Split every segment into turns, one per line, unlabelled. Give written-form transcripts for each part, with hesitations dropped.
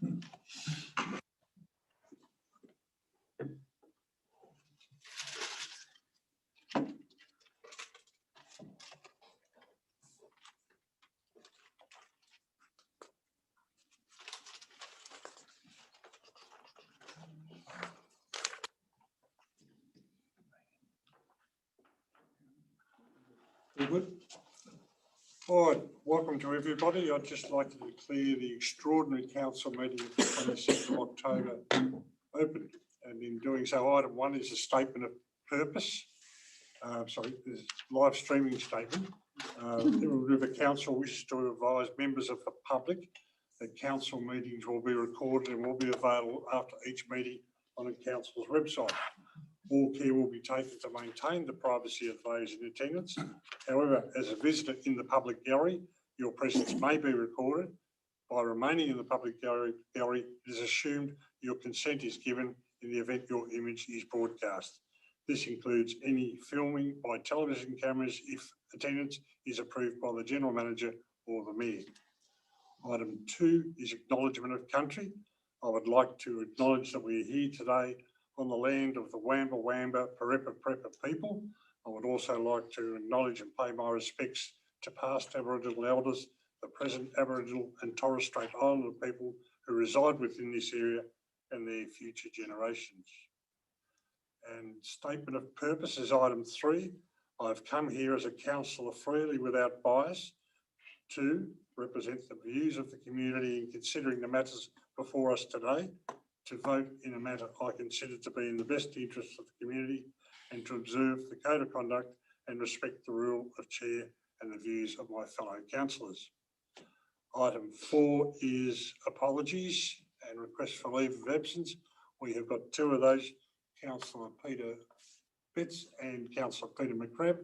Good. All right, welcome to everybody. I'd just like to declare the extraordinary council meeting of the 26th of October open. And in doing so, item 1 is a statement of purpose. There's live streaming statement. The council wishes to advise members of the public that council meetings will be recorded and will be available after each meeting on the council's website. All care will be taken to maintain the privacy of those in attendance. However, as a visitor in the public gallery, your presence may be recorded. By remaining in the public gallery, it is assumed your consent is given in the event your image is broadcast. This includes any filming by television cameras if attendance is approved by the General Manager or the Mayor. Item 2 is acknowledgement of country. I would like to acknowledge that we are here today on the land of the Wamba Wamba Parepa Prepa people. I would also like to acknowledge and pay my respects to past Aboriginal elders, the present Aboriginal and Torres Strait Islander people who reside within this area and their future generations. And statement of purpose is item 3. I've come here as a councillor freely without bias to represent the views of the community in considering the matters before us today, to vote in a matter I consider to be in the best interest of the community, and to observe the code of conduct and respect the rule of chair and the views of my fellow councillors. Item 4 is apologies and requests for leave of absence. We have got 2 of those, Councillor Peter Betts and Councillor Peter McCrabb.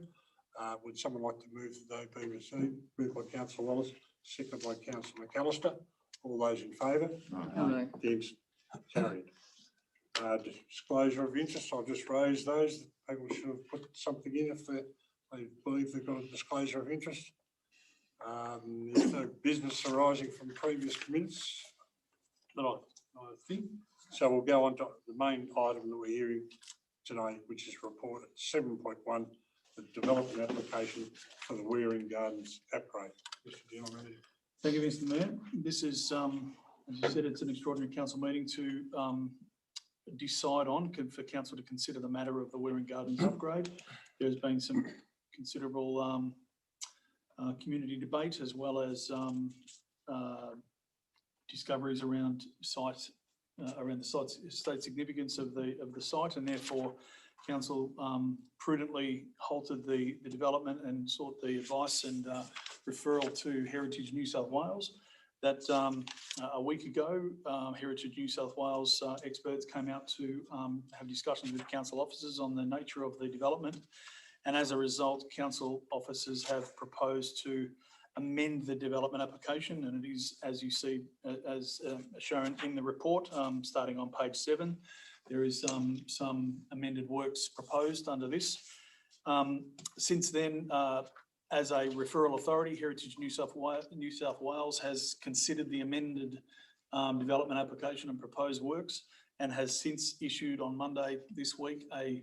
Would someone like to move that they be received? Moved by Councillor Wallace, seconded by Councillor McAllister. All those in favour?
Aye.
Against? Carried. Disclosure of interest, I'll just raise those. People should have put something in if they believe they've got a disclosure of interest. There's no business arising from previous minutes that I think. So we'll go on to the main item that we're hearing today, which is report 7.1, the development application for the Wearing Gardens upgrade. Mr. Gentleman.
Thank you, Mr. Mayor. This is, as you said, it's an extraordinary council meeting to decide on for council to consider the matter of the Wearing Gardens upgrade. There's been some considerable community debate as well as discoveries around sites, around the state significance of the site, and therefore council prudently halted the development and sought the advice and referral to Heritage New South Wales. That a week ago, Heritage New South Wales experts came out to have discussions with council officers on the nature of the development. And as a result, council officers have proposed to amend the development application. And it is, as you see, as shown in the report, starting on page 7, there is some amended works proposed under this. Since then, as a referral authority, Heritage New South Wales has considered the amended development application and proposed works, and has since issued on Monday this week a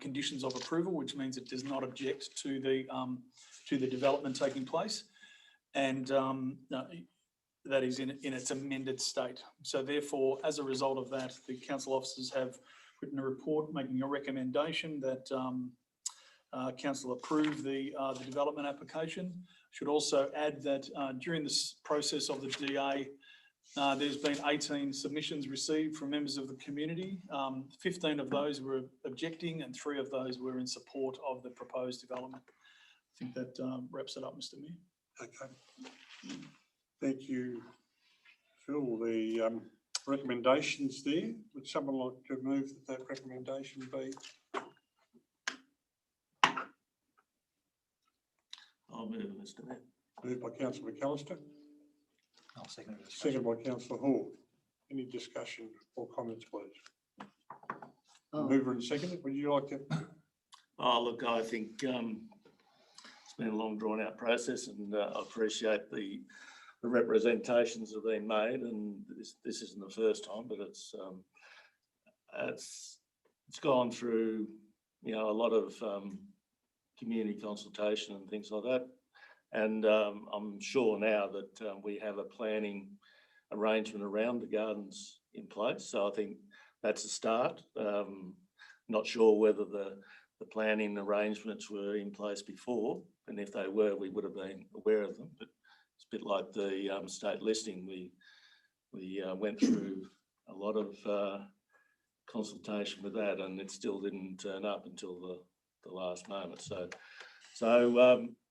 conditions of approval, which means it does not object to the development taking place, and that is in its amended state. So therefore, as a result of that, the council officers have written a report making a recommendation that council approve the development application. Should also add that during this process of the DA, there's been 18 submissions received from members of the community. 15 of those were objecting and 3 of those were in support of the proposed development. I think that wraps it up, Mr. Mayor.
Okay. Thank you, Phil. The recommendations there, would someone like to move that recommendation be?
I'll move, Mr. Mayor.
Moved by Councillor McAllister.
I'll second it.
Second by Councillor Hall. Any discussion or comments, please? Mover and seconder, would you like to?
Oh, look, I think it's been a long drawn out process, and I appreciate the representations have been made, and this isn't the first time, but it's gone through, a lot of community consultation and things like that. And I'm sure now that we have a planning arrangement around the gardens in place. So I think that's a start. Not sure whether the planning arrangements were in place before, and if they were, we would have been aware of them. But it's a bit like the state listing. We went through a lot of consultation with that, and it still didn't turn up until the last moment. So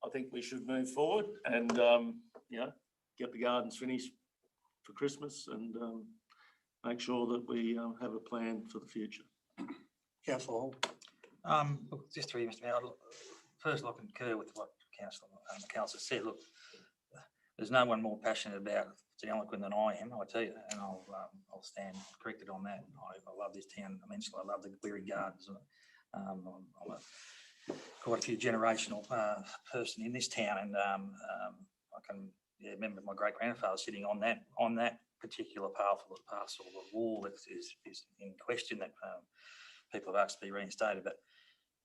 I think we should move forward and get the gardens finished for Christmas and make sure that we have a plan for the future.
Councillor Hall.
Look, just to Mr. Mayor, first I concur with what Councillor said. Look, there's no one more passionate about St Eloquent than I am, I tell you, and I'll stand corrected on that. I love this town immensely. I love the Cleary Gardens. I'm quite a few generational person in this town, and I can remember my great grandfather sitting on that particular parcel of wall that is in question that people have asked to be reinstated.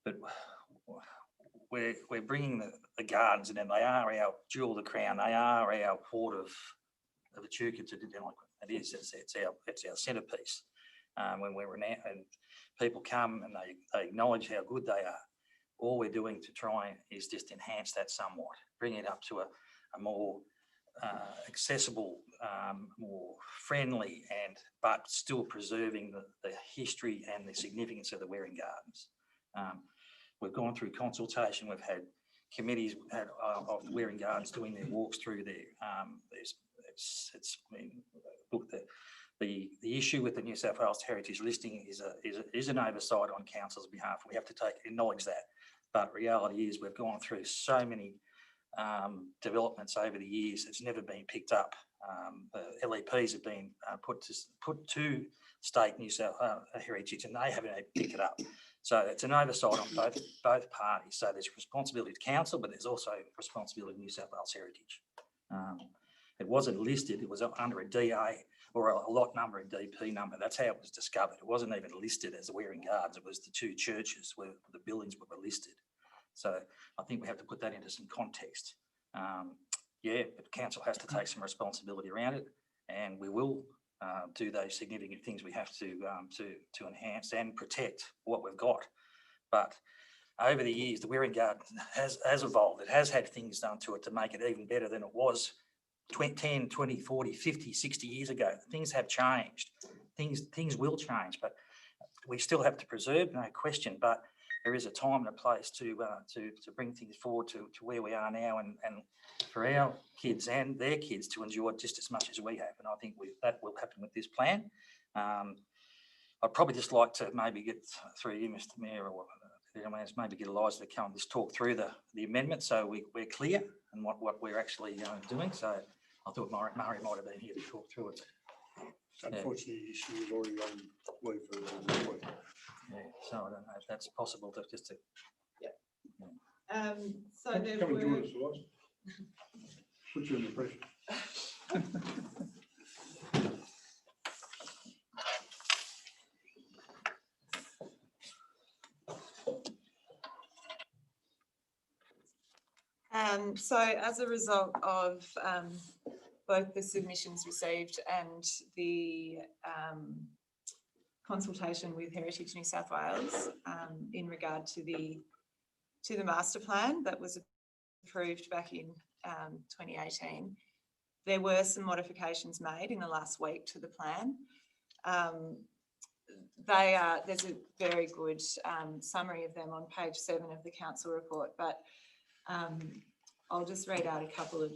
But we're bringing the gardens, and then they are our jewel of the crown. They are our port of Echuca to Eloquent. It is. It's our centrepiece. When we're and people come and they acknowledge how good they are. All we're doing to try is just enhance that somewhat, bring it up to a more accessible, more friendly, but still preserving the history and the significance of the Waring Gardens. We've gone through consultation. We've had committees of the Waring Gardens doing their walks through there. Look, the issue with the New South Wales Heritage listing is an oversight on council's behalf. We have to acknowledge that. But reality is we've gone through so many developments over the years. It's never been picked up. The LEPs have been put to state New South Heritage, and they haven't picked it up. So it's an oversight on both parties. So there's responsibility to council, but there's also responsibility of New South Wales Heritage. It wasn't listed. It was under a DA or a lot number and DP number. That's how it was discovered. It wasn't even listed as the Waring Gardens. It was the two churches where the buildings were listed. So I think we have to put that into some context. But council has to take some responsibility around it, and we will do those significant things we have to enhance and protect what we've got. But over the years, the Waring Garden has evolved. It has had things done to it to make it even better than it was 10, 20, 40, 50, 60 years ago. Things have changed. Things will change, but we still have to preserve, no question. But there is a time and a place to bring things forward to where we are now, and for our kids and their kids to enjoy it just as much as we have. And I think that will happen with this plan. I'd probably just like to maybe get through you, Mr. Mayor, or maybe get Eliza to come and just talk through the amendment so we're clear and what we're actually doing. So I thought Murray might have been here to talk through it.
Unfortunately, she was already on leave for the week.
Yeah, so I don't know if that's possible to just to.
So there
Come and
were.
join us, Eliza. Put you under pressure.
So as a result of both the submissions received and the consultation with Heritage New South Wales in regard to the master plan that was approved back in 2018, there were some modifications made in the last week to the plan. There's a very good summary of them on page 7 of the council report, but I'll just read out a couple of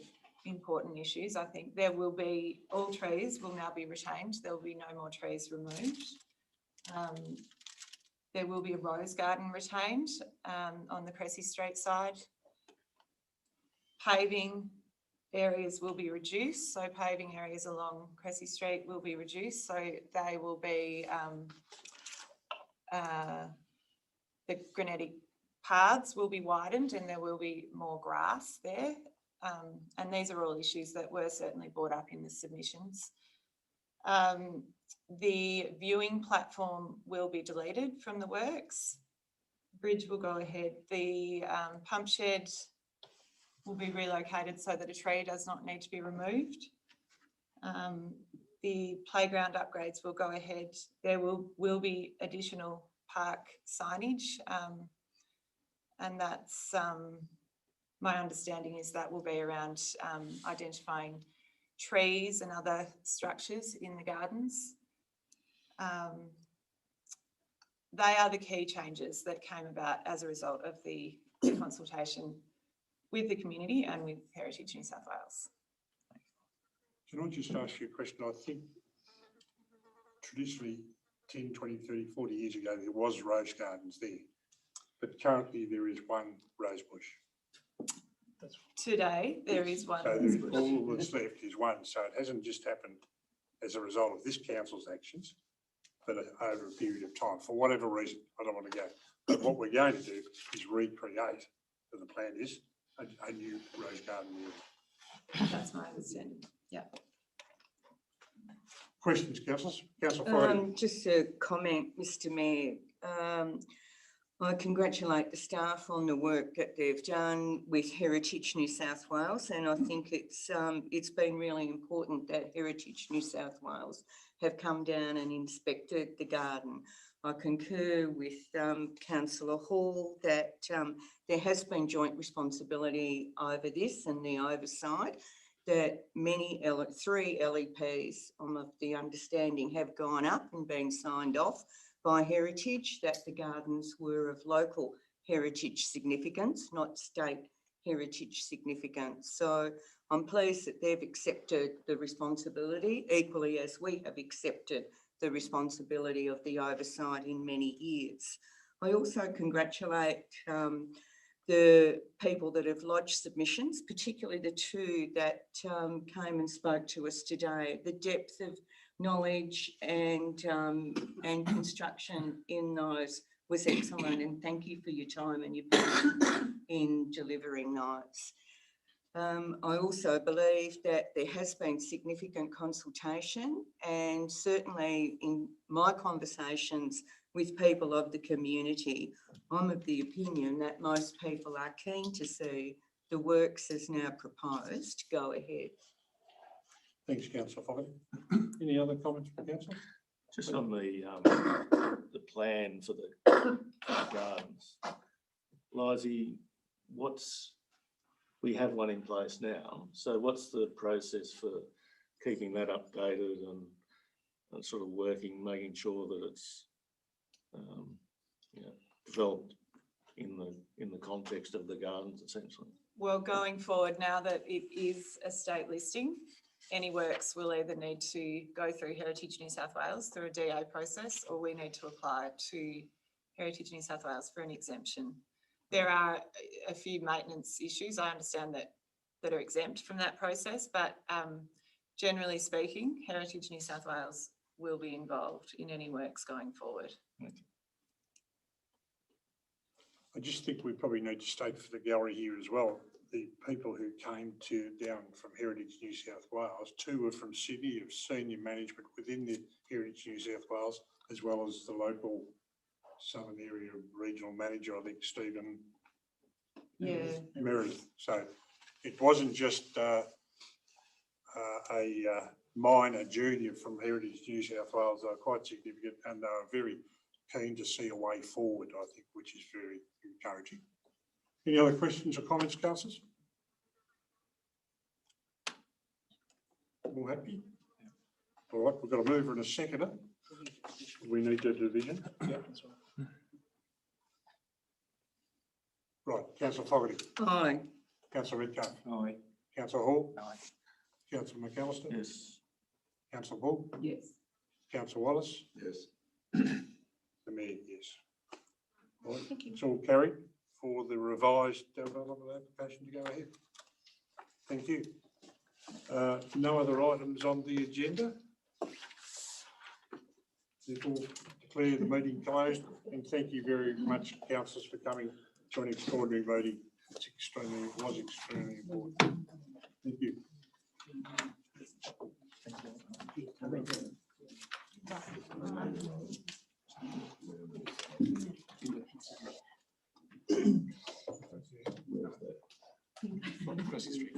important issues. I think there will be, all trees will now be retained. There will be no more trees removed. There will be a rose garden retained on the Cressy Street side. Paving areas will be reduced. So paving areas along Cressy Street will be reduced. So they will be the granitic paths will be widened and there will be more grass there. And these are all issues that were certainly brought up in the submissions. The viewing platform will be deleted from the works. Bridge will go ahead. The pump shed will be relocated so that a tree does not need to be removed. The playground upgrades will go ahead. There will be additional park signage, and that's my understanding is that will be around identifying trees and other structures in the gardens. They are the key changes that came about as a result of the consultation with the community and with Heritage New South Wales.
Can I just ask you a question? I think traditionally 10, 20, 30, 40 years ago, there was rose gardens there, but currently there is one rose bush.
Today, there is one.
So all that's left is one. So it hasn't just happened as a result of this council's actions, but over a period of time, for whatever reason. I don't want to go. But what we're going to do is recreate, so the plan is, a new rose garden area.
That's my understanding. Yeah.
Questions, councillors? Councillor Fogarty.
Just a comment, Mr Mayor. I congratulate the staff on the work that they've done with Heritage New South Wales, and I think it's been really important that Heritage New South Wales have come down and inspected the garden. I concur with Councillor Hall that there has been joint responsibility over this and the oversight, that three LEPs, of the understanding, have gone up and been signed off by Heritage, that the gardens were of local heritage significance, not state heritage significance. So I'm pleased that they've accepted the responsibility, equally as we have accepted the responsibility of the oversight in many years. I also congratulate the people that have lodged submissions, particularly the two that came and spoke to us today. The depth of knowledge and construction in those was excellent, and thank you for your time and your passion in delivering those. I also believe that there has been significant consultation, and certainly in my conversations with people of the community, I'm of the opinion that most people are keen to see the works as now proposed go ahead.
Thanks, Councillor Fogarty. Any other comments from council?
Just on the plan for the gardens. Lizzie, we have one in place now, so what's the process for keeping that updated and sort of working, making sure that it's developed in the context of the gardens, essentially?
Well, going forward, now that it is a state listing, any works will either need to go through Heritage New South Wales through a DA process, or we need to apply to Heritage New South Wales for an exemption. There are a few maintenance issues, I understand, that are exempt from that process, but generally speaking, Heritage New South Wales will be involved in any works going forward.
I just think we probably need to state for the gallery here as well, the people who came down from Heritage New South Wales, two were from Sydney, of senior management within the Heritage New South Wales, as well as the local Southern Area Regional Manager, I think, Stephen Meredith. So it wasn't just a minor junior from Heritage New South Wales. They were quite significant, and they were very keen to see a way forward, I think, which is very encouraging. Any other questions or comments, councillors? All happy? All right, we've got a mover and a seconder. We need a division.
Yeah, that's right.
Right, Councillor Fogarty.
Aye.
Councillor Redcliffe.
Aye.
Councillor Hall.
Aye.
Councillor McAllister.
Yes.
Councillor Bull.
Yes.
Councillor Wallace.
Yes.
The Mayor, yes. All right, it's all carried for the revised development application to go ahead. Thank you. No other items on the agenda. Therefore, declare the meeting closed, and thank you very much, councillors, for coming to an extraordinary meeting was extremely important. Thank you.
Across the street.